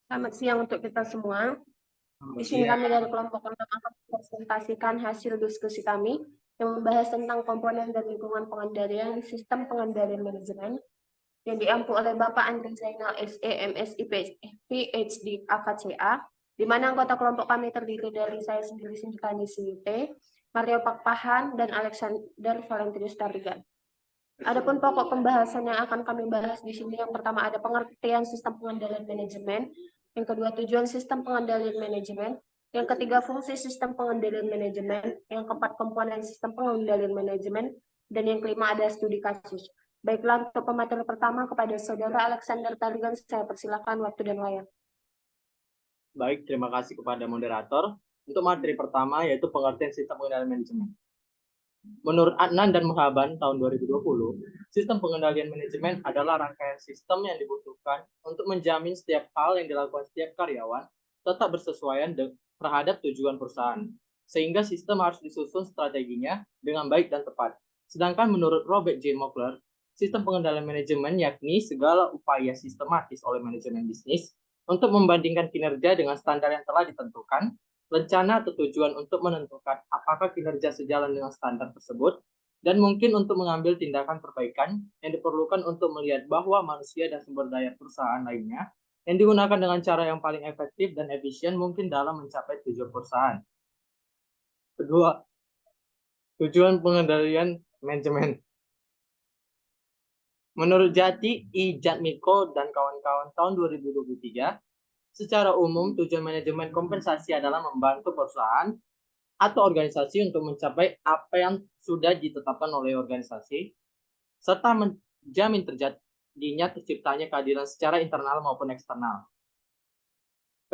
Selamat siang untuk kita semua. Di sini Iya, kami dari kelompok 6 akan mempresentasikan hasil diskusi kami yang membahas tentang komponen dan lingkungan pengendalian sistem pengendalian manajemen yang diampu oleh Bapak Andri Zainal SE, MSI, PhD, AKCA, di mana anggota kelompok kami terdiri dari saya sendiri, Sinjitani Sinite, Mario Pakpahan, dan Alexander Valentinus Tarigan. Adapun pokok pembahasan yang akan kami bahas di sini, yang pertama ada pengertian sistem pengendalian manajemen, yang kedua tujuan sistem pengendalian manajemen, yang ketiga fungsi sistem pengendalian manajemen, yang keempat komponen sistem pengendalian manajemen, dan yang kelima ada studi kasus. Baiklah, untuk pemateri pertama kepada Saudara Alexander Taligan, saya persilakan waktu dan layar. baik. Terima kasih kepada moderator. Untuk materi pertama yaitu pengertian sistem pengendalian manajemen. Menurut Adnan dan Muhaban tahun 2020, sistem pengendalian manajemen adalah rangkaian sistem yang dibutuhkan untuk menjamin setiap hal yang dilakukan setiap karyawan tetap bersesuaian terhadap tujuan perusahaan. Sehingga sistem harus disusun strateginya dengan baik dan tepat. Sedangkan menurut Robert J. Mockler, sistem pengendalian manajemen yakni segala upaya sistematis oleh manajemen bisnis untuk membandingkan kinerja dengan standar yang telah ditentukan, rencana atau tujuan untuk menentukan apakah kinerja sejalan dengan standar tersebut, dan mungkin untuk mengambil tindakan perbaikan yang diperlukan untuk melihat bahwa manusia dan sumber daya perusahaan lainnya yang digunakan dengan cara yang paling efektif dan efisien mungkin dalam mencapai tujuan perusahaan. Kedua, tujuan pengendalian manajemen. Menurut Jati, I. Jatmiko, dan kawan-kawan tahun 2023, secara umum tujuan manajemen kompensasi adalah membantu perusahaan atau organisasi untuk mencapai apa yang sudah ditetapkan oleh organisasi, serta menjamin terjadinya terciptanya keadilan secara internal maupun eksternal.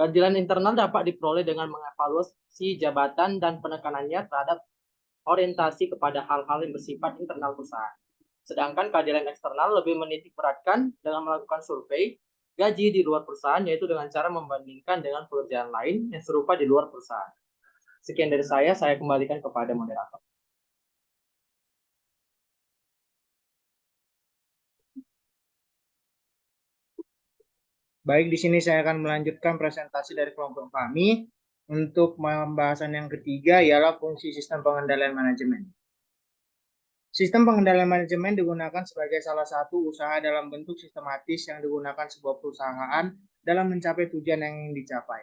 Keadilan internal dapat diperoleh dengan mengevaluasi jabatan dan penekanannya terhadap orientasi kepada hal-hal yang bersifat internal perusahaan. Sedangkan keadilan eksternal lebih menitik beratkan dengan melakukan survei gaji di luar perusahaan, yaitu dengan cara membandingkan dengan pekerjaan lain yang serupa di luar perusahaan. Sekian dari saya kembalikan kepada moderator. Baik, di sini saya akan melanjutkan presentasi dari kelompok kami. Untuk pembahasan yang ketiga ialah fungsi sistem pengendalian manajemen. Sistem pengendalian manajemen digunakan sebagai salah satu usaha dalam bentuk sistematis yang digunakan sebuah perusahaan dalam mencapai tujuan yang ingin dicapai.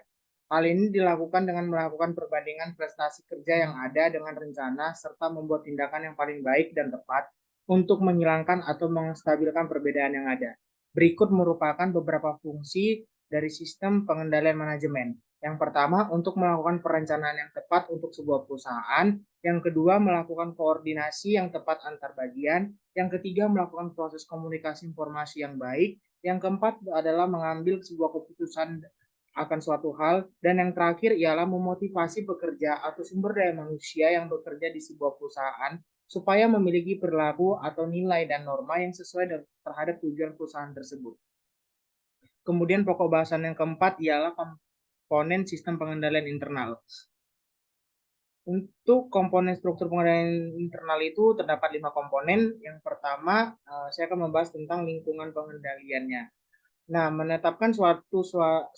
Hal ini dilakukan dengan melakukan perbandingan prestasi kerja yang ada dengan rencana serta membuat tindakan yang paling baik dan tepat untuk menghilangkan atau menstabilkan perbedaan yang ada. Berikut merupakan beberapa fungsi dari sistem pengendalian manajemen. Yang pertama, untuk melakukan perencanaan yang tepat untuk sebuah perusahaan. Yang kedua, melakukan koordinasi yang tepat antar bagian. Yang ketiga, melakukan proses komunikasi informasi yang baik. Yang keempat adalah mengambil sebuah keputusan akan suatu hal. Dan yang terakhir ialah memotivasi pekerja atau sumber daya manusia yang bekerja di sebuah perusahaan supaya memiliki perilaku atau nilai dan norma yang sesuai terhadap tujuan perusahaan tersebut. Kemudian pokok bahasan yang keempat ialah komponen sistem pengendalian internal. Untuk komponen struktur pengendalian internal itu terdapat 5 komponen. Yang pertama, saya akan membahas tentang lingkungan pengendaliannya. Nah, menetapkan suatu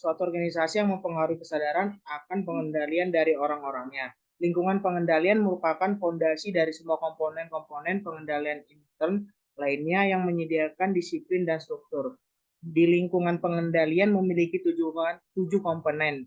organisasi yang mempengaruhi kesadaran akan pengendalian dari orang-orangnya. Lingkungan pengendalian merupakan fondasi dari semua komponen-komponen pengendalian intern lainnya yang menyediakan disiplin dan struktur. Di lingkungan pengendalian memiliki 7 komponen,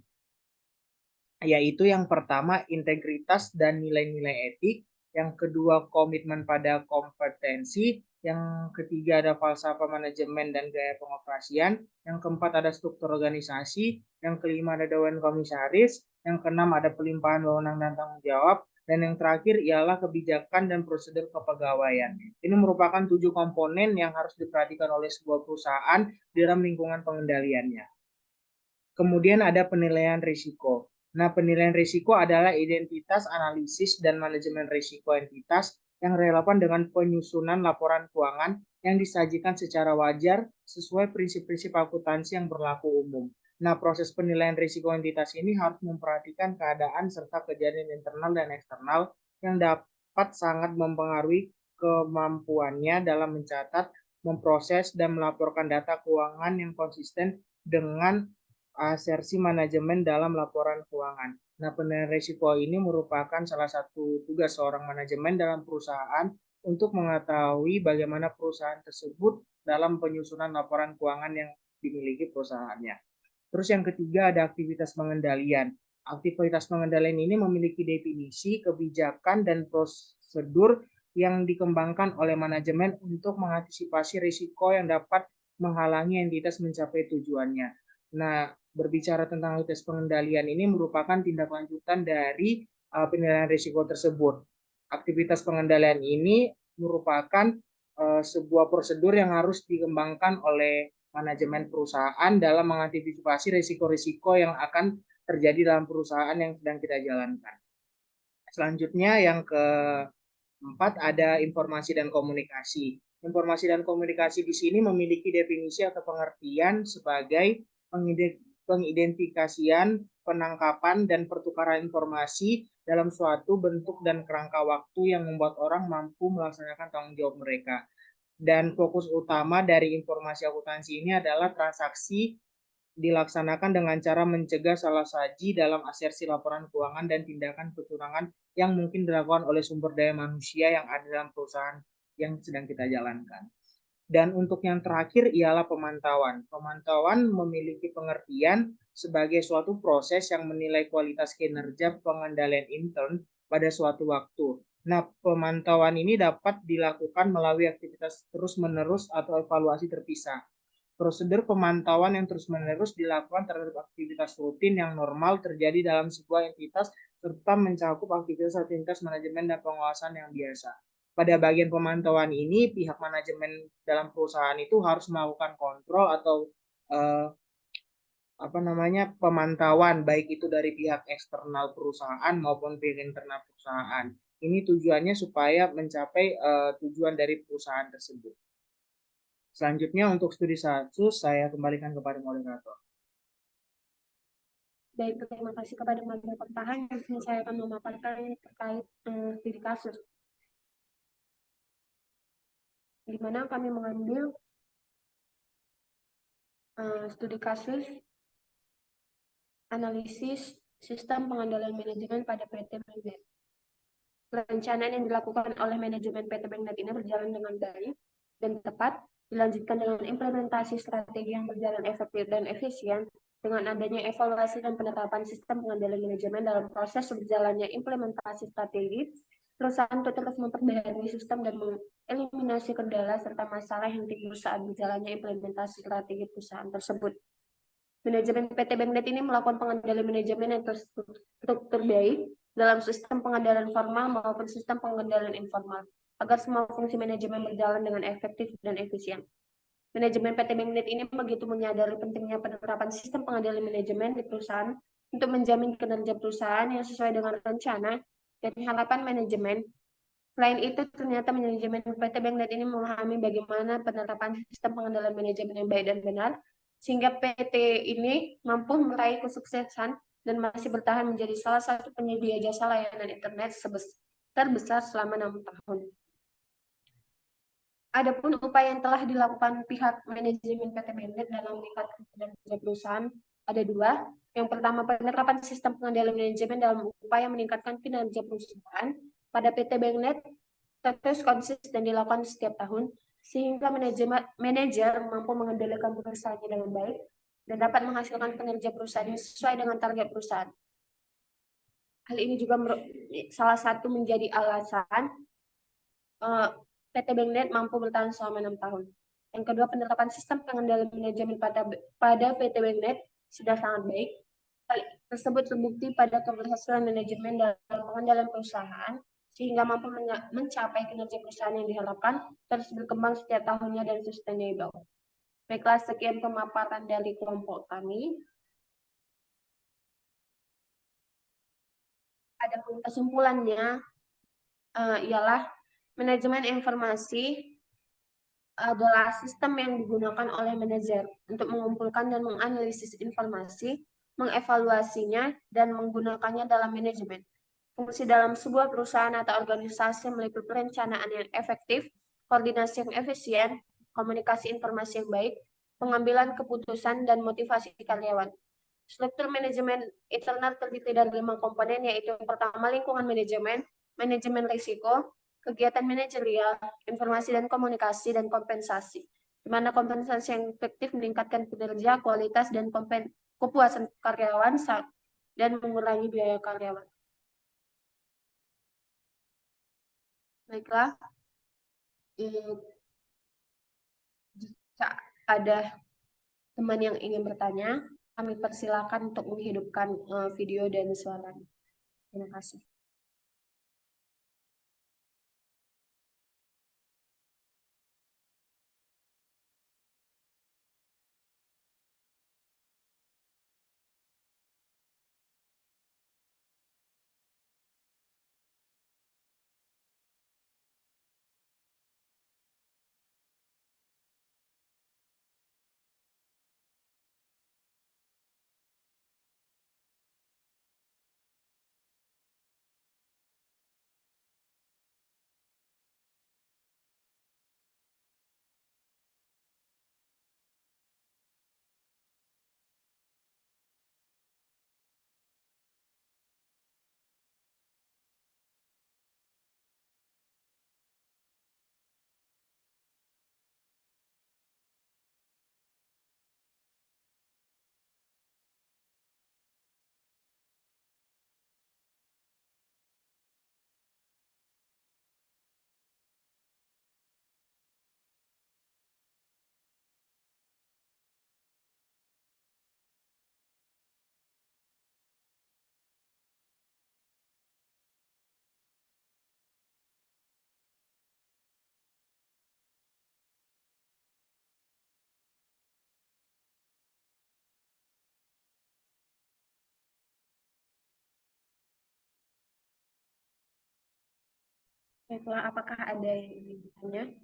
yaitu yang pertama integritas dan nilai-nilai etik, yang kedua komitmen pada kompetensi, yang ketiga ada falsafah manajemen dan gaya pengoperasian, yang keempat ada struktur organisasi, yang kelima ada dewan komisaris, yang keenam ada pelimpahan wewenang dan tanggung jawab, dan yang terakhir ialah kebijakan dan prosedur kepegawaian. Ini merupakan 7 komponen yang harus diperhatikan oleh sebuah perusahaan di dalam lingkungan pengendaliannya. Kemudian ada penilaian risiko. Nah, penilaian risiko adalah identitas, analisis, dan manajemen risiko entitas yang relevan dengan penyusunan laporan keuangan yang disajikan secara wajar sesuai prinsip-prinsip akuntansi yang berlaku umum. Nah, proses penilaian risiko entitas ini harus memperhatikan keadaan serta kejadian internal dan eksternal yang dapat sangat mempengaruhi kemampuannya dalam mencatat, memproses, dan melaporkan data keuangan yang konsisten dengan asersi manajemen dalam laporan keuangan. Nah, penilaian risiko ini merupakan salah satu tugas seorang manajemen dalam perusahaan untuk mengetahui bagaimana perusahaan tersebut dalam penyusunan laporan keuangan yang dimiliki perusahaannya. Terus yang ketiga ada aktivitas pengendalian. Aktivitas pengendalian ini memiliki definisi, kebijakan, dan prosedur yang dikembangkan oleh manajemen untuk mengantisipasi risiko yang dapat menghalangi entitas mencapai tujuannya. Nah, berbicara tentang aktivitas pengendalian ini merupakan tindak lanjutan dari penilaian risiko tersebut. Aktivitas pengendalian ini merupakan sebuah prosedur yang harus dikembangkan oleh manajemen perusahaan dalam mengantisipasi risiko-risiko yang akan terjadi dalam perusahaan yang sedang kita jalankan. Selanjutnya yang keempat ada informasi dan komunikasi. Informasi dan komunikasi di sini memiliki definisi atau pengertian sebagai pengidentifikasian, penangkapan, dan pertukaran informasi dalam suatu bentuk dan kerangka waktu yang membuat orang mampu melaksanakan tanggung jawab mereka. Dan fokus utama dari informasi akuntansi ini adalah transaksi dilaksanakan dengan cara mencegah salah saji dalam asersi laporan keuangan dan tindakan kecurangan yang mungkin dilakukan oleh sumber daya manusia yang ada dalam perusahaan yang sedang kita jalankan. Dan untuk yang terakhir ialah pemantauan. Pemantauan memiliki pengertian sebagai suatu proses yang menilai kualitas kinerja pengendalian intern pada suatu waktu. Nah, pemantauan ini dapat dilakukan melalui aktivitas terus-menerus atau evaluasi terpisah. Prosedur pemantauan yang terus-menerus dilakukan terhadap aktivitas rutin yang normal terjadi dalam sebuah entitas serta mencakup aktivitas manajemen dan pengawasan yang biasa. Pada bagian pemantauan ini, pihak manajemen dalam perusahaan itu harus melakukan kontrol atau pemantauan baik itu dari pihak eksternal perusahaan maupun pihak internal perusahaan. Ini tujuannya supaya mencapai tujuan dari perusahaan tersebut. Selanjutnya untuk studi 1 saya kembalikan kepada moderator. Baik, terima kasih kepada moderator Pertahan. Yang saya akan memaparkan terkait studi kasus, di mana kami mengambil studi kasus analisis sistem pengendalian manajemen pada PT Bagnet. Perencanaan yang dilakukan oleh manajemen PT Bagnet ini berjalan dengan baik dan tepat, dilanjutkan dengan implementasi strategi yang berjalan efektif dan efisien dengan adanya evaluasi dan penetapan sistem pengendalian manajemen dalam proses berjalannya implementasi strategi. Perusahaan terus memperbaharui sistem dan mengeliminasi kendala serta masalah yang timbul saat berjalannya implementasi strategi perusahaan tersebut. Manajemen PT Bagnet ini melakukan pengendalian manajemen yang terstruktur baik dalam sistem pengendalian formal maupun sistem pengendalian informal, agar semua fungsi manajemen berjalan dengan efektif dan efisien. Manajemen PT Bagnet ini begitu menyadari pentingnya penerapan sistem pengendalian manajemen di perusahaan untuk menjamin kinerja perusahaan yang sesuai dengan rencana dan harapan manajemen. Selain itu, ternyata manajemen PT Bagnet ini memahami bagaimana penerapan sistem pengendalian manajemen yang baik dan benar, sehingga PT ini mampu meraih kesuksesan dan masih bertahan menjadi salah satu penyedia jasa layanan internet terbesar selama 6 tahun. Adapun upaya yang telah dilakukan pihak manajemen PT Bagnet dalam meningkatkan kinerja perusahaan ada dua. Yang pertama, penerapan sistem pengendalian manajemen dalam upaya meningkatkan kinerja perusahaan pada PT Bagnet terus konsisten dilakukan setiap tahun, sehingga manajer mampu mengendalikan perusahaannya dengan baik dan dapat menghasilkan kinerja perusahaan yang sesuai dengan target perusahaan. Hal ini juga salah satu menjadi alasan PT Bagnet mampu bertahan selama 6 tahun. Yang kedua, penerapan sistem pengendalian manajemen pada PT Bagnet sudah sangat baik. Hal tersebut terbukti pada keberhasilan manajemen dalam pengendalian perusahaan, sehingga mampu mencapai kinerja perusahaan yang diharapkan, terus berkembang setiap tahunnya dan sustainable. Baiklah, sekian pemaparan dari kelompok kami. Adapun kesimpulannya ialah manajemen informasi adalah sistem yang digunakan oleh manajer untuk mengumpulkan dan menganalisis informasi, mengevaluasinya, dan menggunakannya dalam manajemen. Fungsi dalam sebuah perusahaan atau organisasi meliputi perencanaan yang efektif, koordinasi yang efisien, komunikasi informasi yang baik, pengambilan keputusan, dan motivasi karyawan. Struktur manajemen internal terdiri dari 5 komponen, yaitu yang pertama lingkungan manajemen, manajemen risiko, kegiatan manajerial, informasi dan komunikasi, dan kompensasi. Di mana kompensasi yang efektif meningkatkan kinerja, kualitas, dan kepuasan karyawan dan mengurangi biaya karyawan. Baiklah, jika ada teman yang ingin bertanya, kami persilakan untuk menghidupkan video dan suaranya. Terima kasih. Baiklah, apakah ada yang ingin bertanya?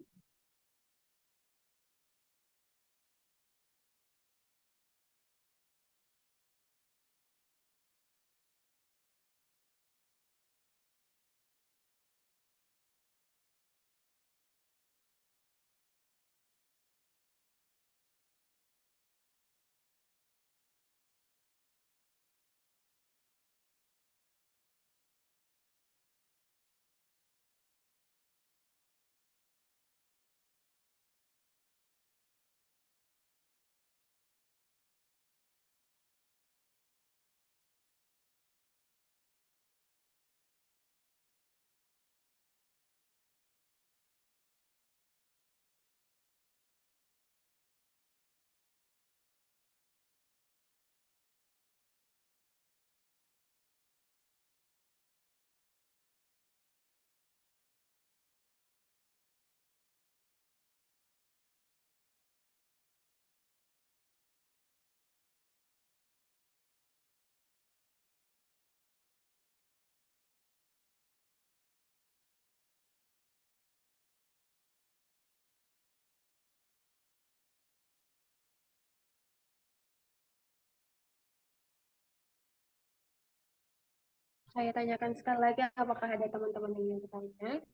Saya tanyakan sekali lagi, apakah ada teman-teman yang ingin bertanya?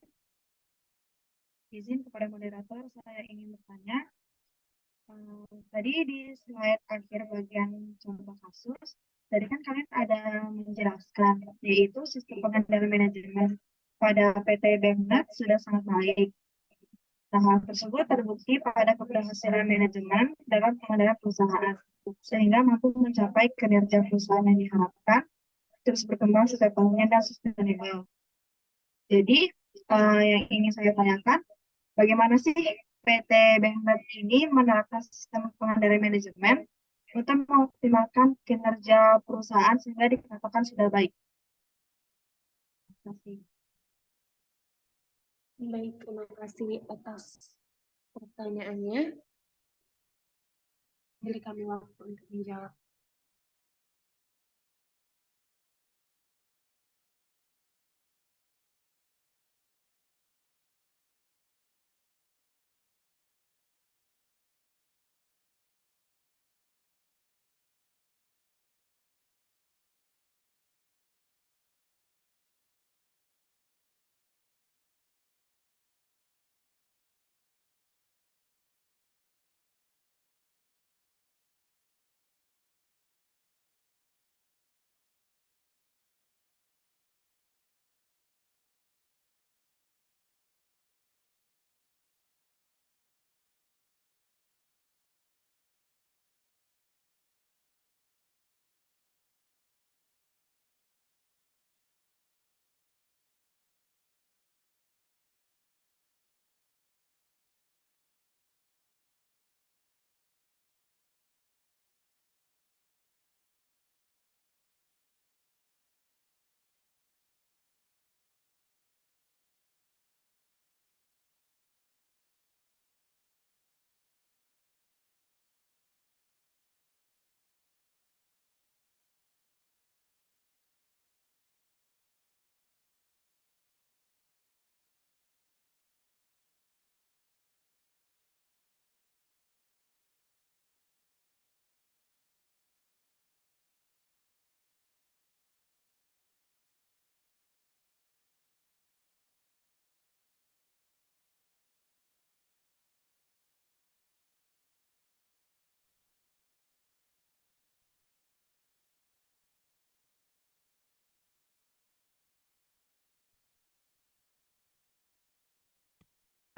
Izin kepada moderator, saya ingin bertanya. Tadi di slide akhir bagian contoh kasus, tadi kan kalian ada menjelaskan, yaitu sistem pengendalian manajemen pada PT Bemnet sudah sangat baik. Nah, hal tersebut terbukti pada keberhasilan manajemen dalam pengendalian perusahaan, sehingga mampu mencapai kinerja perusahaan yang diharapkan, terus berkembang setiap tahunnya dan sustainable. Jadi, yang ingin saya tanyakan, bagaimana sih PT Bemnet ini menerapkan sistem pengendalian manajemen untuk mengoptimalkan kinerja perusahaan sehingga dikatakan sudah baik? Terima kasih. Baik, terima kasih atas pertanyaannya. Beri kami waktu untuk menjawab.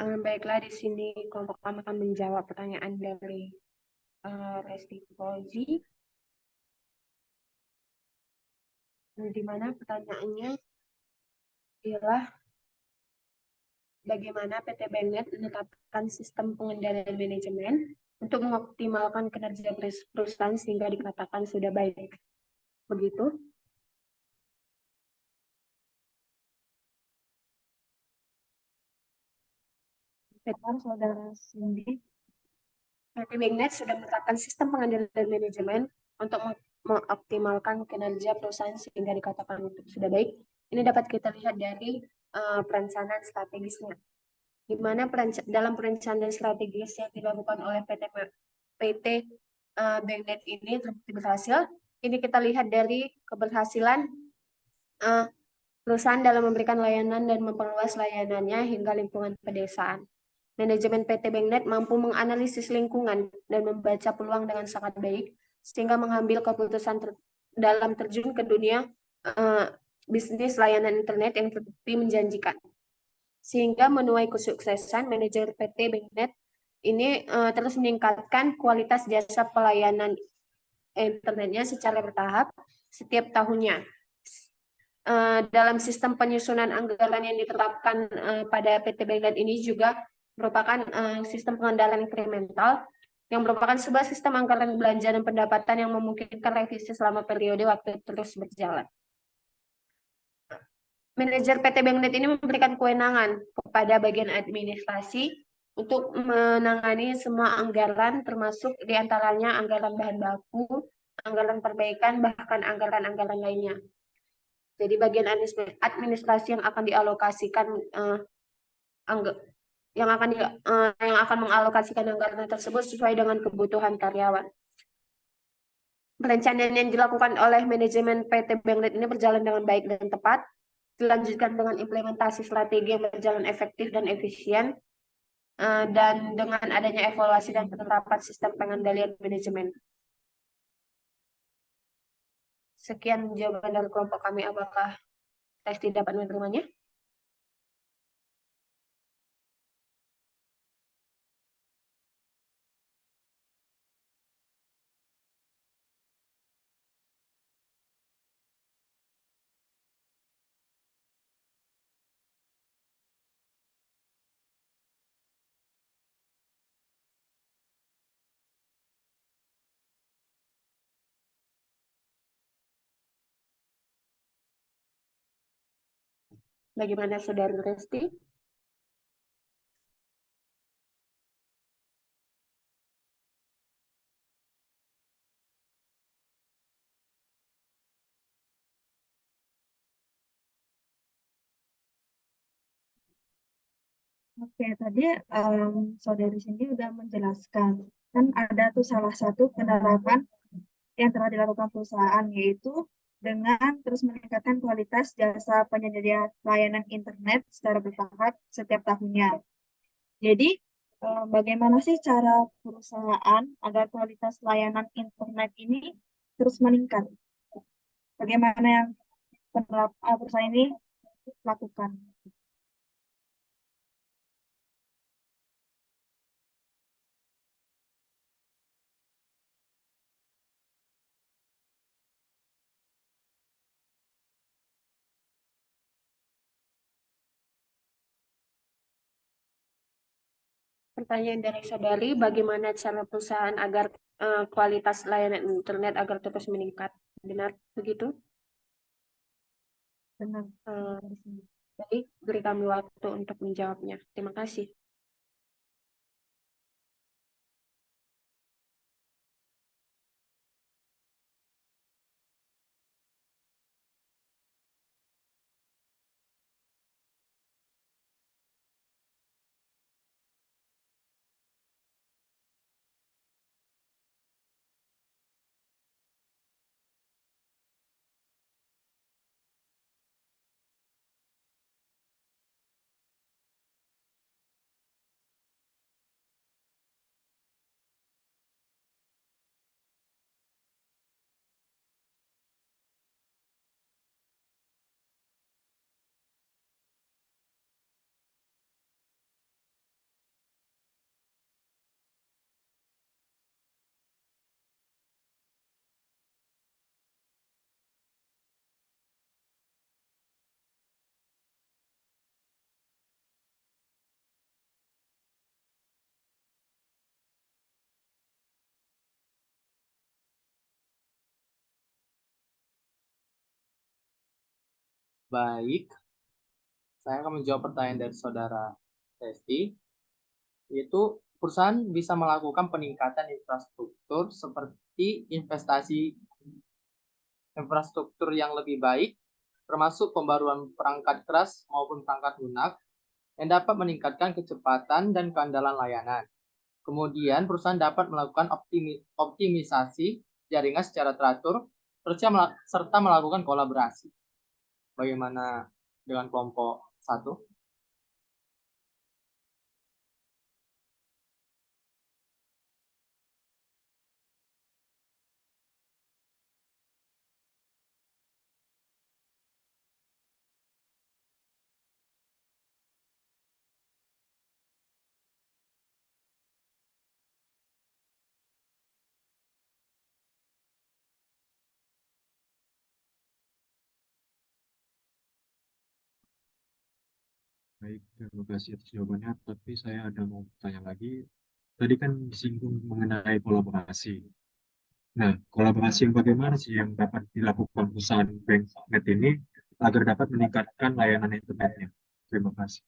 Baiklah, di sini kelompok kami akan menjawab pertanyaan dari Resti Fauzi, di mana pertanyaannya ialah bagaimana PT Bennet menetapkan sistem pengendalian manajemen untuk mengoptimalkan kinerja perusahaan sehingga dikatakan sudah baik. Begitu. Benar, Saudara Cindy. PT Bennet sudah menetapkan sistem pengendalian manajemen untuk mengoptimalkan kinerja perusahaan sehingga dikatakan sudah baik. Ini dapat kita lihat dari perencanaan strategisnya, di mana dalam perencanaan strategis yang dilakukan oleh PT Bennet ini terbukti berhasil. Ini kita lihat dari keberhasilan perusahaan dalam memberikan layanan dan memperluas layanannya hingga lingkungan pedesaan. Manajemen PT Bennet mampu menganalisis lingkungan dan membaca peluang dengan sangat baik, sehingga mengambil keputusan dalam terjun ke dunia bisnis layanan internet yang terbukti menjanjikan. Sehingga menuai kesuksesan, manajer PT Bennet ini terus meningkatkan kualitas jasa pelayanan internetnya secara bertahap setiap tahunnya. Dalam sistem penyusunan anggaran yang diterapkan pada PT Bennet ini juga merupakan sistem pengendalian inkremental yang merupakan sebuah sistem anggaran belanja dan pendapatan yang memungkinkan revisi selama periode waktu terus berjalan. Manajer PT Bennet ini memberikan kewenangan kepada bagian administrasi untuk menangani semua anggaran, termasuk diantaranya anggaran bahan baku, anggaran perbaikan, bahkan anggaran-anggaran lainnya. Jadi bagian administrasi yang akan dialokasikan yang akan mengalokasikan anggaran tersebut sesuai dengan kebutuhan karyawan. Perencanaan yang dilakukan oleh manajemen PT Bennet ini berjalan dengan baik dan tepat, dilanjutkan dengan implementasi strategi yang berjalan efektif dan efisien, dan dengan adanya evaluasi dan penerapan sistem pengendalian manajemen. Sekian jawaban dari kelompok kami. Apakah Resti dapat menerimanya? Bagaimana Saudari Resti? Oke, tadi Saudari Cindy udah menjelaskan. Kan ada tuh salah satu penerapan yang telah dilakukan perusahaan, yaitu dengan terus meningkatkan kualitas jasa penyedia layanan internet secara bertahap setiap tahunnya. Jadi, bagaimana sih cara perusahaan agar kualitas layanan internet ini terus meningkat? Bagaimana yang perusahaan ini lakukan? Pertanyaan dari Saudari, bagaimana cara perusahaan agar kualitas layanan internet agar terus meningkat? Benar begitu? Benar. Jadi, beri kami waktu untuk menjawabnya. Terima kasih. Baik, saya akan menjawab pertanyaan dari saudara Resti, yaitu perusahaan bisa melakukan peningkatan infrastruktur seperti investasi infrastruktur yang lebih baik, termasuk pembaruan perangkat keras maupun perangkat lunak yang dapat meningkatkan kecepatan dan keandalan layanan. Kemudian perusahaan dapat melakukan optimisasi jaringan secara teratur serta melakukan kolaborasi. Bagaimana dengan kelompok 1? Baik, terima kasih atas jawabannya. Tapi saya ada mau tanya lagi. Tadi kan disinggung mengenai kolaborasi. Nah, kolaborasi yang bagaimana sih yang dapat dilakukan perusahaan BankNet ini agar dapat meningkatkan layanan internetnya? Terima kasih.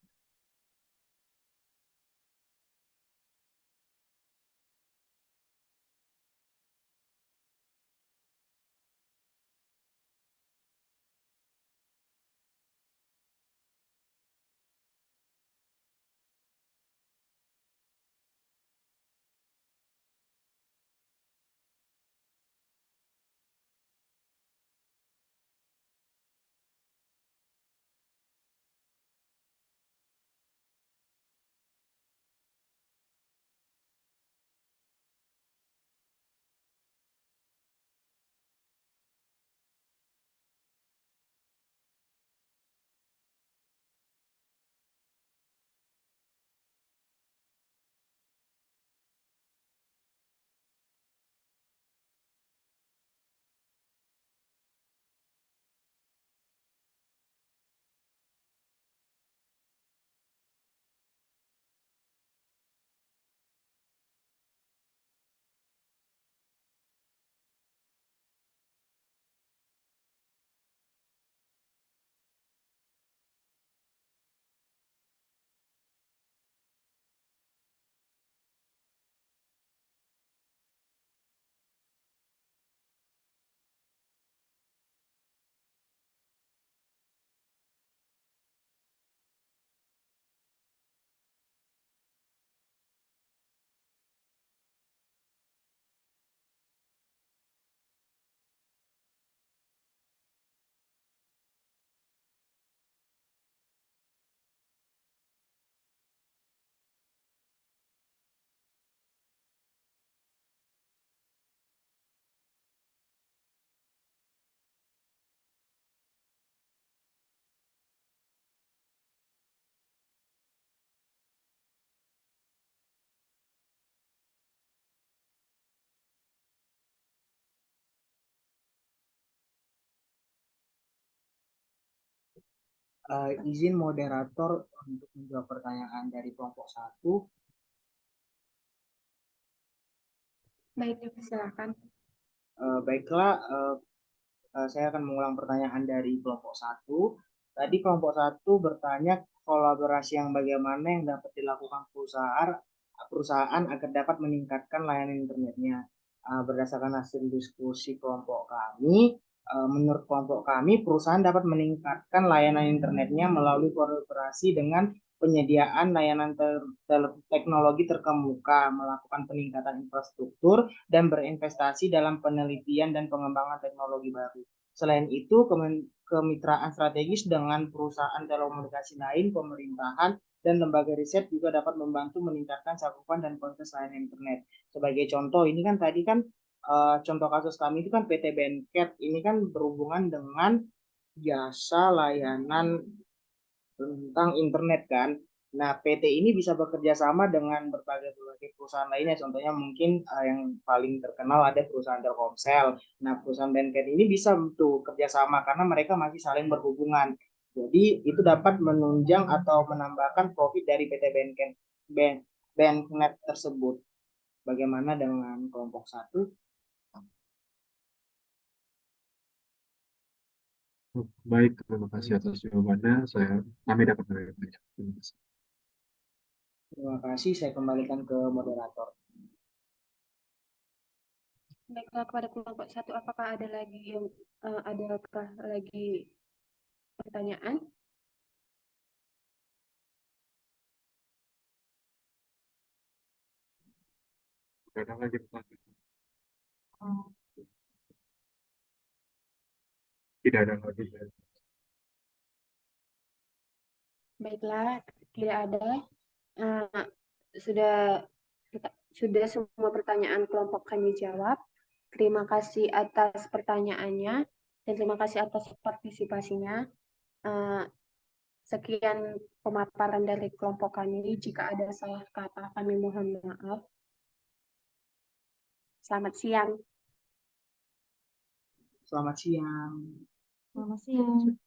Izin moderator untuk menjawab pertanyaan dari kelompok 1. Baik, silakan. Baiklah, saya akan mengulang pertanyaan dari kelompok 1. Tadi kelompok 1 bertanya kolaborasi yang bagaimana yang dapat dilakukan perusahaan agar dapat meningkatkan layanan internetnya. Berdasarkan hasil diskusi kelompok kami, menurut kelompok kami, perusahaan dapat meningkatkan layanan internetnya melalui kolaborasi dengan penyediaan layanan teknologi terkemuka, melakukan peningkatan infrastruktur, dan berinvestasi dalam penelitian dan pengembangan teknologi baru. Selain itu, kemitraan strategis dengan perusahaan telekomunikasi lain, pemerintahan, dan lembaga riset juga dapat membantu meningkatkan cakupan dan kualitas layanan internet. Sebagai contoh, ini kan tadi kan contoh kasus kami itu kan PT Benket, ini kan berhubungan dengan jasa layanan tentang internet kan. Nah, PT ini bisa bekerja sama dengan berbagai perusahaan lainnya. Contohnya mungkin yang paling terkenal ada perusahaan Telkomsel. Nah, perusahaan Benket ini bisa tuh kerjasama karena mereka masih saling berhubungan. Jadi itu dapat menunjang atau menambahkan profit dari PT Benket tersebut. Bagaimana dengan kelompok 1? Oh, baik, terima kasih atas jawabannya. Kami dapat banyak. Terima kasih. Terima kasih, saya kembalikan ke moderator. Baiklah, kepada kelompok 1, apakah ada lagi yang adakah lagi pertanyaan? Tidak ada lagi pertanyaan. Tidak ada lagi. Baiklah, tidak ada. Eh, sudah sudah semua pertanyaan kelompok kami jawab. Terima kasih atas pertanyaannya dan terima kasih atas partisipasinya. Eh, Sekian pemaparan dari kelompok kami. Jika ada salah kata, kami mohon maaf. Selamat siang. Selamat siang. Selamat siang.